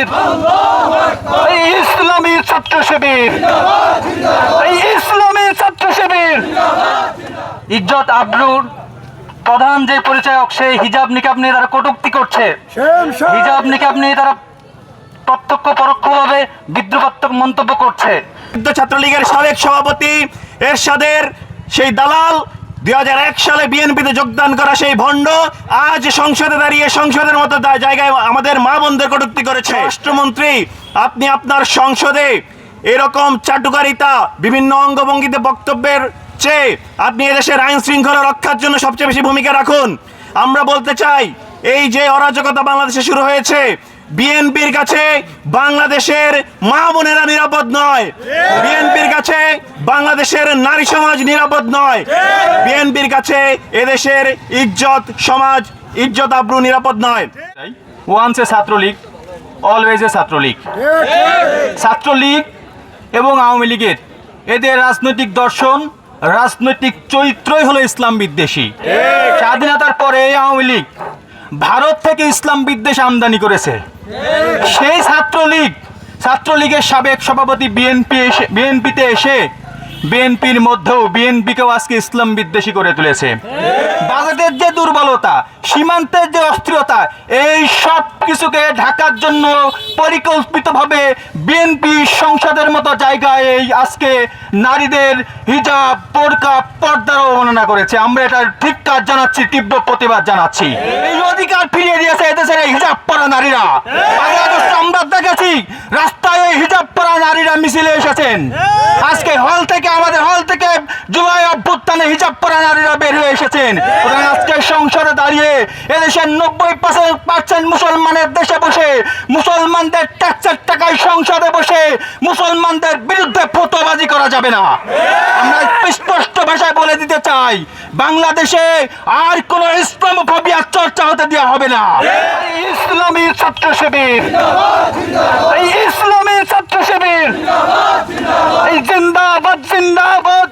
শিবির, এই ইসলামী ছাত্র শিবির, এই ইসলামী ছাত্র শিবির। ইজ্জত আবরুর প্রধান যে পরিচায়ক, সেই হিজাব নিকাব নিয়ে তারা কটূক্তি করছে। হিজাব নিকাব নিয়ে তারা প্রত্যক্ষ পরোক্ষভাবে বিদ্রুপাত্মক মন্তব্য করছে। ছাত্রলীগের সাবেক সভাপতি এরশাদের সেই দালাল 2001 সালে বিএনপিতে যোগদান করা সেই ভণ্ড আজ সংসদে দাঁড়িয়ে সংসদের মতো জায়গায় আমাদের মা বোনদের কটূক্তি করেছে। রাষ্ট্রমন্ত্রী, আপনি আপনার সংসদে এরকম চাটুকারিতা বিভিন্ন অঙ্গভঙ্গিতে বক্তব্যের চেয়ে আপনি এদেশের আইন শৃঙ্খলা রক্ষার জন্য সবচেয়ে বেশি ভূমিকা রাখুন। আমরা বলতে চাই, এই যে অরাজকতা বাংলাদেশে শুরু হয়েছে, বিএনপির কাছে বাংলাদেশের মা বোনেরা নিরাপদ নয়, বিএনপির কাছে বাংলাদেশের নারী সমাজ নিরাপদ নয়, বিএনপির কাছে এদেশের ইজ্জত সমাজ, ইজ্জত আবরু নিরাপদ নয়। Once a Chhatra League, always a Chhatra League. Chhatra League এবং আওয়ামী লীগের এদের রাজনৈতিক দর্শন, রাজনৈতিক চরিত্রই হলো ইসলাম বিদ্বেষী। স্বাধীনতার পরে আওয়ামী লীগ ভারত থেকে ইসলাম বিদ্বেষ আমদানি করেছে। সেই ছাত্রলীগের সাবেক সভাপতি বিএনপিতে এসে বিএনপির মধ্যেও বিএনপিকেও আজকে ইসলাম বিদ্বেষী করে তুলেছে। বাজেটের যে দুর্বলতা, সীমান্তের যে অস্থিরতা, এই সব কিছুকে ঢাকার জন্য পরিকল্পিতভাবে বিএনপি সংসদের মতো জায়গায় এই আজকে নারীদের হিজাব, বোরকা, পর্দার অবমাননা করেছে। আমরা এটার ধিক্কার জানাচ্ছি, তীব্র প্রতিবাদ জানাচ্ছি। এই অধিকার ফিরিয়ে দিয়েছে এদেশের এই হিজাব পরা নারীরা। আমরা দেখেছি রাস্তায় এই হিজাব পরা নারীরা মিছিলে এসেছেন। আজকে আমাদের হল থেকে জুলাই অভ্যুত্থানে হিজাব পরা নারীরা বের হয়ে এসেছেন। আজকে সংসদে দাঁড়িয়ে এদেশের 90% মুসলমানের দেশে বসে, মুসলমানদের ট্যাক্সের টাকায় সংসদে বসে মুসলমানদের বিরুদ্ধে ফতোয়াবাজি করা যাবে না। আমরা স্পষ্ট ভাষায় বলে দিতে চাই, বাংলাদেশে আর কোন ইসলামোফোবিয়ার চর্চা হতে দেওয়া হবে না। ইসলামী ছাত্র শিবির, এই ইসলামী ছাত্র শিবির, এই জিন্দাবাদ জিন্দাবাদ।